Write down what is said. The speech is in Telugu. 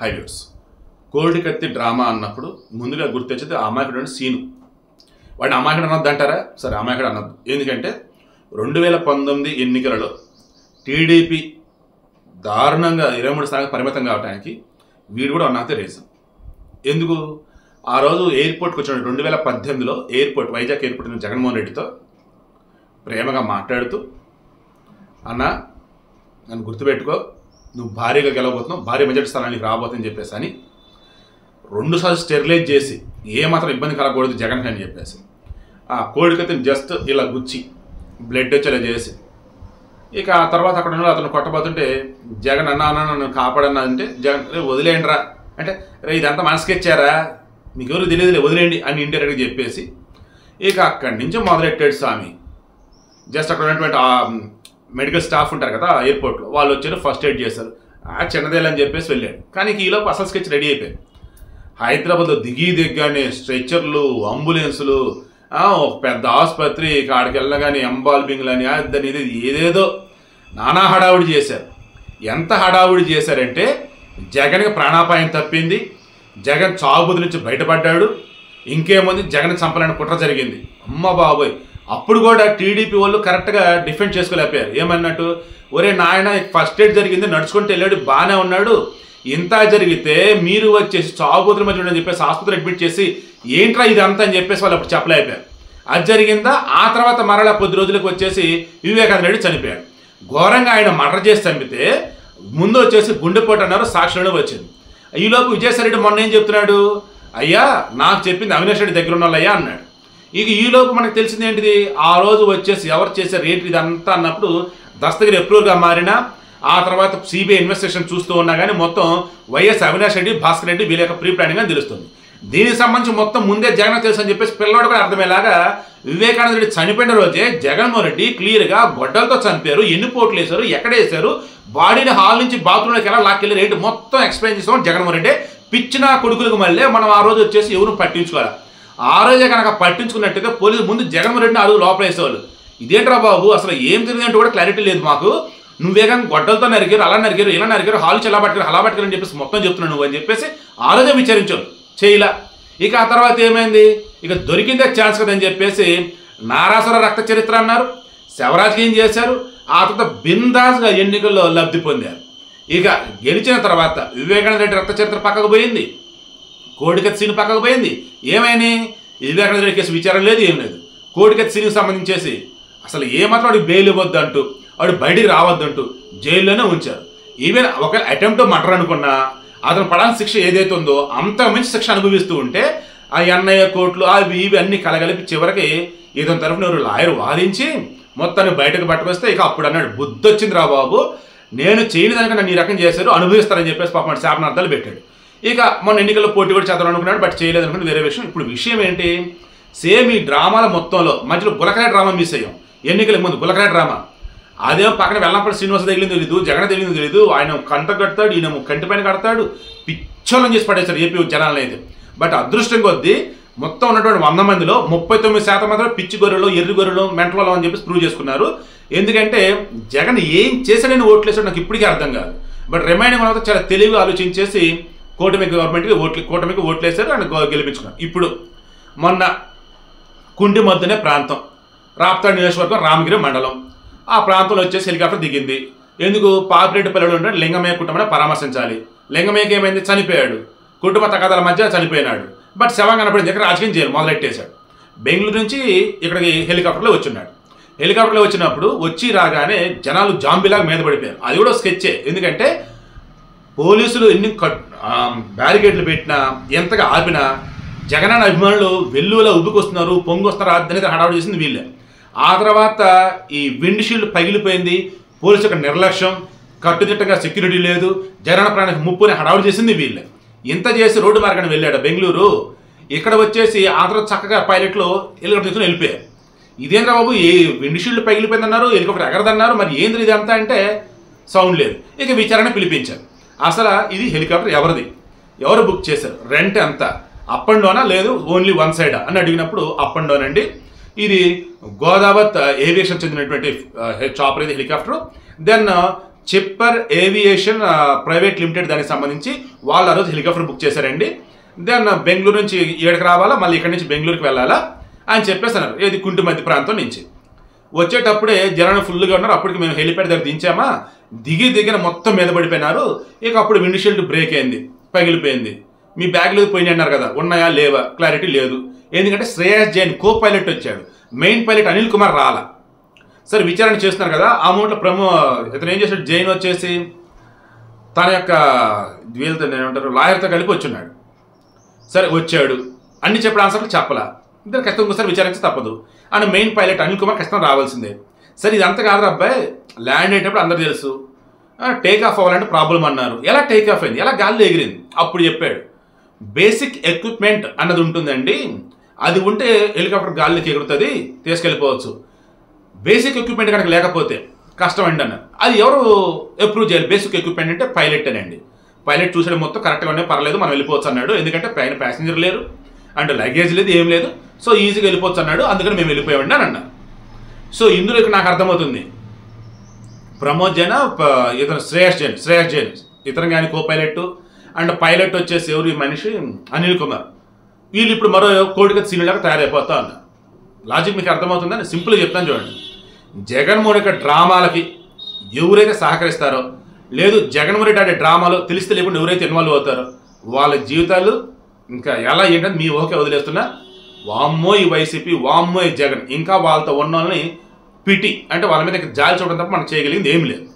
హైవేస్ కోల్డ్ కత్తి డ్రామా అన్నప్పుడు ముందుగా గుర్తొచ్చేది అమాయకుడు సీను. వాడిని అమాయకుడు అనొద్దు అంటారా? సరే, అమాయకుడు అనొద్దు. ఎందుకంటే 2019 ఎన్నికలలో టీడీపీ దారుణంగా 23 స్థానాలకు పరిమితం కావడానికి వీడు కూడా వన్ ఆఫ్ ది రీజన్. ఎందుకు? ఆ రోజు ఎయిర్పోర్ట్కి వచ్చిన 2018లో ఎయిర్పోర్ట్ వైజాగ్ ఎయిర్పోర్ట్ జగన్మోహన్ రెడ్డితో ప్రేమగా మాట్లాడుతూ, అన్న నన్ను గుర్తుపెట్టుకో, నువ్వు భారీగా గెలవబోతున్నావు, భారీ మెజార్టీ స్థానానికి రాబోతుందని చెప్పేసి అని 2 సార్లు స్టెరిలైజ్ చేసి ఏమాత్రం ఇబ్బంది కలగకూడదు జగన్ అని చెప్పేసి ఆ కోల్డ్ కత్తిని జస్ట్ ఇలా గుచ్చి బ్లడ్ వచ్చేలా చేసి, ఇక ఆ తర్వాత అక్కడ ఉన్న అతను కొట్టబోతుంటే జగన్ అన్న నన్ను కాపాడన్నా అంటే జగన్ వదిలేయండి రా అంటే, రే ఇదంతా మనసుకెచ్చారా, మీకు ఎవరు తెలియదులే వదిలేయండి అని ఇండైరెక్ట్గా చెప్పేసి ఇక అక్కడి నుంచి మొదలెట్టాడు స్వామి. జస్ట్ అక్కడ ఉన్నటువంటి మెడికల్ స్టాఫ్ ఉంటారు కదా ఎయిర్పోర్ట్లో, వాళ్ళు వచ్చారు, ఫస్ట్ ఎయిడ్ చేశారు, చిన్నదేలని చెప్పేసి వెళ్ళాడు. కానీ ఈలోపు అసలు స్కెచ్ రెడీ అయిపోయాడు. హైదరాబాద్లో దిగ్గానే స్ట్రెచ్చర్లు, అంబులెన్సులు, ఒక పెద్ద ఆసుపత్రి, ఆడికి వెళ్ళగానే ఎంబాల్బింగ్లు అని అదని ఇది ఏదేదో నానా హడావుడి చేశారు. ఎంత హడావుడి చేశారంటే జగన్కి ప్రాణాపాయం తప్పింది, జగన్ చావుబుద్ధి నుంచి బయటపడ్డాడు. ఇంకేముంది, జగన్ చంపాలని కుట్ర జరిగింది. అమ్మ బాబోయ్, అప్పుడు కూడా టీడీపీ వాళ్ళు కరెక్ట్గా డిఫెండ్ చేసుకోలేకపోయారు. ఏమన్నట్టు, ఒరే నాయన ఫస్ట్ ఎయిడ్ జరిగింది, నడుచుకుంటూ వెళ్ళాడు, బాగానే ఉన్నాడు, ఇంత జరిగితే మీరు వచ్చేసి చావుబుద్ధుల మధ్య ఉండని చెప్పేసి ఆసుపత్రి అడ్మిట్ చేసి ఏంట్రా ఇదంతా అని చెప్పేసి వాళ్ళు అప్పుడు చెప్పలేకపోయారు. అది జరిగిందా? ఆ తర్వాత మరలా కొద్ది రోజులకు వచ్చేసి వివేకానంద రెడ్డి చనిపోయాడు. ఘోరంగా ఆయన మర్డర్ చేసి చంపితే ముందు వచ్చేసి గుండెపోటు అన్నారు, సాక్షిలోనే వచ్చింది. ఈలోపు విజయసాయి రెడ్డి మొన్న ఏం చెప్తున్నాడు, అయ్యా నాకు చెప్పింది అవినాష్ రెడ్డి దగ్గర ఉన్న వాళ్ళయ్యా అన్నాడు. ఇక ఈలోపు మనకు తెలిసింది ఏంటిది, ఆ రోజు వచ్చేసి ఎవరు చేశారు ఏంటి ఇదంతా అన్నప్పుడు దస్తగిరి ఎప్రూవ్గా మారినా, ఆ తర్వాత సిబిఐ ఇన్వెస్టిగేషన్ చూస్తూ ఉన్నా కానీ మొత్తం వైఎస్ అవినాష్ రెడ్డి, భాస్కర్ రెడ్డి వీళ్ళ యొక్క ప్రీ ప్లానింగ్ అని తెలుస్తుంది. దీనికి సంబంధించి మొత్తం ముందే జగన్ తెలుసు అని చెప్పేసి పిల్లవాడు కూడా అర్థమయ్యేలాగా వివేకానంద రెడ్డి చనిపోయిన రోజే జగన్మోహన్ రెడ్డి క్లియర్గా గొడ్డలతో చనిపోయారు, ఎన్ని పోట్లు వేశారు, ఎక్కడ వేశారు, బాడీని హాల్ నుంచి బాత్రూంలోకి ఎలా లాక్కెళ్ళారు ఏంటి మొత్తం ఎక్స్ప్లెయిన్ చేసాం జగన్మోహన్ రెడ్డి. పిచ్చిన కొడుకులకు మళ్ళీ మనం ఆ రోజు వచ్చేసి ఎవరు పట్టించుకోవాలి. ఆ రోజే కనుక పట్టించుకున్నట్టుగా పోలీసు ముందు జగన్మోహన్ రెడ్డిని అడుగు లోపల వేసేవాళ్ళు. ఇదేంట్రా బాబు అసలు ఏం జరిగిందంటే కూడా క్లారిటీ లేదు మాకు, నువ్వే కానీ గొడ్డలతో నరికారు, అలా నరికారు, ఇలా నరికారు, హాల్ ఎలా పట్టుకారు, అలా పట్టుకారు అని చెప్పేసి మొత్తం చెప్తున్నావు నువ్వు అని చెప్పేసి ఆ రోజే విచారించావు, చేయలా. ఇక ఆ తర్వాత ఏమైంది, ఇక దొరికిందే ఛాన్స్ కదని చెప్పేసి నారాసుర రక్త చరిత్ర అన్నారు, శవరాజకీయం చేశారు, ఆ తర్వాత బిందాస్గా ఎన్నికల్లో లబ్ధి పొందారు. ఇక గెలిచిన తర్వాత వివేకానంద రెడ్డి రక్త చరిత్ర పక్కకు పోయింది, కోడికత్తి సీను పక్కకు పోయింది. ఏమైనా వివేకానంద రెడ్డి కేసు విచారం లేదు, ఏం లేదు. కోడికత్తి సీనుకు సంబంధించేసి అసలు ఏమాత్రం వాడికి బెయిల్ ఇవ్వద్దంటూ, వాడు బయటికి రావద్దంటూ జైల్లోనే ఉంచారు. ఈవెన్ ఒక అటెంప్ట్ మర్డర్ అనుకున్నా అతను పడాల్సిన శిక్ష ఏదైతే ఉందో అంత మంచి శిక్ష అనుభవిస్తూ ఉంటే ఆ ఎన్ఐఏ కోర్టులు అవి ఇవి అన్నీ కలగలిపి చివరికి ఇతని తరఫున ఎవరు లాయర్ వాదించి మొత్తాన్ని బయటకు పట్టుకొస్తే ఇక అప్పుడు అన్నాడు, బుద్ధి వచ్చింది రా బాబు, నేను చేయని దానికన్నా నన్ను ఈ రకం చేశారు, అనుభవిస్తారని చెప్పేసి పాపం శాపనార్థాలు పెట్టాడు. ఇక మొన్న ఎన్నికల్లో పోటీ కూడా చేద్దాం అనుకున్నాడు, బట్ చేయలేదు అనుకుంటే వేరే విషయం. ఇప్పుడు విషయం ఏంటి, సేమ్ ఈ డ్రామాల మొత్తంలో మధ్యలో గులకరాయ డ్రామా మిస్ అయ్యాం. ఎన్నికలకు ముందు గులకరాయ డ్రామా, అదేమో పక్కన వెల్లంపల్లి శ్రీనివాస తగిలింది తెలీదు, జగన్ తగిలింది తెలీదు, ఆయన కంట కడతాడు, ఈయన కంటి పైన కడతాడు, పిచ్చోళ్ళని చేసి పడేశారు ఏపీ జనాలను అయితే. బట్ అదృష్టం కొద్దీ మొత్తం ఉన్నటువంటి 100 మందిలో 39% మాత్రం పిచ్చి గొర్రెలు, ఎర్రి గొర్రెలు, మెంటలు అని చెప్పేసి ప్రూవ్ చేసుకున్నారు. ఎందుకంటే జగన్ ఏం చేశాడని ఓట్లేసాడు నాకు ఇప్పటికీ అర్థం కాదు. బట్ రిమైనింగ్ మాత్రం చాలా తెలివిగా ఆలోచించేసి కూటమికి ఓట్లేసారు ఆయన గెలిపించుకున్నారు. ఇప్పుడు మొన్న కుండి మద్దనే ప్రాంతం, రాప్తాడు నియోజకవర్గం, రామగిరి మండలం, ఆ ప్రాంతంలో వచ్చేసి హెలికాప్టర్ దిగింది. ఎందుకు, పాపిరెడ్డిపల్లిలో ఉంటే లింగమయ్య కుటుంబాన్ని పరామర్శించాలి. లింగమయ్యకి ఏమైంది, చనిపోయాడు, కుటుంబ తగాదాల మధ్య చనిపోయినాడు. బట్ శవం కనపడింది దగ్గర రాజకీయం చేయాలి మొదలెట్టేశాడు. బెంగళూరు నుంచి ఇక్కడికి హెలికాప్టర్లో వచ్చిన్నాడు. హెలికాప్టర్లో వచ్చినప్పుడు వచ్చి రాగానే జనాలు జాంబీలాగా మీద పడిపోయారు. అది కూడా స్కెచ్చే, ఎందుకంటే పోలీసులు ఎన్ని బ్యారికేడ్లు పెట్టినా ఎంతగా ఆపినా జగనన్న అభిమానులు వెల్లువలా ఉబ్బుకొస్తున్నారు, పొంగొస్తున్నారు, అనేది హడావుడి చేసింది వీళ్ళే. ఆ తర్వాత ఈ విండ్ షీల్డ్ పగిలిపోయింది, పోలీసు యొక్క నిర్లక్ష్యం, కట్టుదిట్టంగా సెక్యూరిటీ లేదు, జగనన్న ప్రాణానికి ముప్పుని హడావుడి చేసింది వీళ్ళే. ఇంత చేసి రోడ్డు మార్గాన్ని వెళ్ళాడు బెంగళూరు. ఇక్కడ వచ్చేసి ఆ తర్వాత చక్కగా పైలట్లు హెలికాప్టర్ తీసుకుని వెళ్ళిపోయారు. ఇదేంద్రా బాబు, ఏ విండ్ షీల్డ్ పగిలిపోయిందన్నారు, హెలికాప్టర్ ఎగరదన్నారు, మరి ఏంద్ర ఇదంతా అంటే సౌండ్ లేదు. ఇక విచారణ పిలిపించారు. అసలు ఇది హెలికాప్టర్ ఎవరిది, ఎవరు బుక్ చేశారు, రెంట్ ఎంత, అప్ అండ్ డౌనా లేదు ఓన్లీ వన్ సైడా అని అడిగినప్పుడు అప్ అండ్ డౌన్ అండి, ఇది గోదావత్ ఏవియేషన్ చెందినటువంటి చాపర్ ఇది helicopter. Then Chipper aviation private limited దానికి సంబంధించి వాళ్ళు ఆ రోజు హెలికాప్టర్ బుక్ చేశారండి. దెన్ బెంగళూరు నుంచి ఇక్కడికి రావాలా, మళ్ళీ ఇక్కడి నుంచి బెంగళూరుకి వెళ్ళాలా అని చెప్పేస్తున్నారు. ఏది కుంటి మధ్య ప్రాంతం నుంచి వచ్చేటప్పుడే జనాలు ఫుల్గా ఉన్నారు. అప్పటికి మేము హెలిప్యాడ్ దగ్గర దించామా, దిగిన మొత్తం మీద పడిపోయినారు. ఇక అప్పుడు విండ్షీల్డ్ బ్రేక్ అయింది, పగిలిపోయింది. మీ బ్యాగ్లు పోయినాయి అన్నారు కదా, ఉన్నాయా లేవా క్లారిటీ లేదు. ఎందుకంటే శ్రేయస్ జైన్ కో పైలట్ వచ్చాడు, మెయిన్ పైలట్ అనిల్ కుమార్ రాలా. సరే విచారణ చేస్తున్నారు కదా, ఆ మూమెంట్లో ఇతను ఏం చేశాడు, జైన్ వచ్చేసి తన యొక్క వీళ్ళతో ఏమంటారు లాయర్తో కలిపి వచ్చున్నాడు. సరే వచ్చాడు, అన్ని చెప్పిన ఆన్సర్లు చెప్పలా. ఇద్దరు ఖచ్చితంగా ఇంకోసారి విచారించి తప్పదు. And main pilot Anil Kumar ఖచ్చితంగా రావాల్సిందే. సరే ఇదంతా కాదు అబ్బాయి, ల్యాండ్ అయ్యేటప్పుడు అందరు తెలుసు, టేక్ ఆఫ్ అవ్వాలంటే ప్రాబ్లం అన్నారు. ఎలా టేక్ ఆఫ్ అయింది, ఎలా గాల్లో ఎగిరింది? అప్పుడు చెప్పాడు, బేసిక్ ఎక్విప్మెంట్ అన్నది ఉంటుందండి, అది ఉంటే హెలికాప్టర్ గాల్లోకి ఎగురుతుంది, తీసుకెళ్ళిపోవచ్చు. బేసిక్ ఎక్విప్మెంట్ కనుక లేకపోతే కష్టం అండి అన్నారు. అది ఎవరు అప్రూవ్ చేయాలి? బేసిక్ ఎక్విప్మెంట్ అంటే పైలట్ అండి. పైలట్ చూసాడు మొత్తం కరెక్ట్గానే, పర్లేదు మనం వెళ్ళిపోవచ్చు అన్నాడు. ఎందుకంటే పైన ప్యాసింజర్ లేరు అండ్ లగేజ్ లేదు, ఏం లేదు, సో ఈజీగా వెళ్ళిపోవచ్చు అన్నాడు. అందుకని మేము వెళ్ళిపోయామండి అని అన్నారు. సో ఇందులో ఇక్కడ నాకు అర్థమవుతుంది, ప్రమోద్ జైన్ ఇతను శ్రేయస్ జైన్ ఇతను కానీ కో పైలట్, అండ్ పైలట్ వచ్చేసి ఎవరు ఈ మనిషి అనిల్ కుమార్. వీళ్ళు ఇప్పుడు మరో కోడికత్తి సీనులాగా తయారైపోతా అన్నారు. లాజిక్ మీకు అర్థమవుతుందని సింపుల్గా చెప్తాను చూడండి. జగన్మోహన్ యొక్క డ్రామాలకి ఎవరైతే సహకరిస్తారో, లేదు జగన్మోహన్ రెడ్డి ఆడే డ్రామాలో తెలిస్తే లేకుండా ఎవరైతే ఇన్వాల్వ్ అవుతారో వాళ్ళ జీవితాలు ఇంకా ఎలా ఏంటంటే మీ ఓకే వదిలేస్తున్నా. వామ్మో ఈ వైసీపీ, వామ్మో ఈ జగన్, ఇంకా వాళ్ళతో ఉన్న వాళ్ళని పిటి అంటే వాళ్ళ మీద జాలి చూడడం తప్ప మనం చేయగలిగింది ఏం లేదు.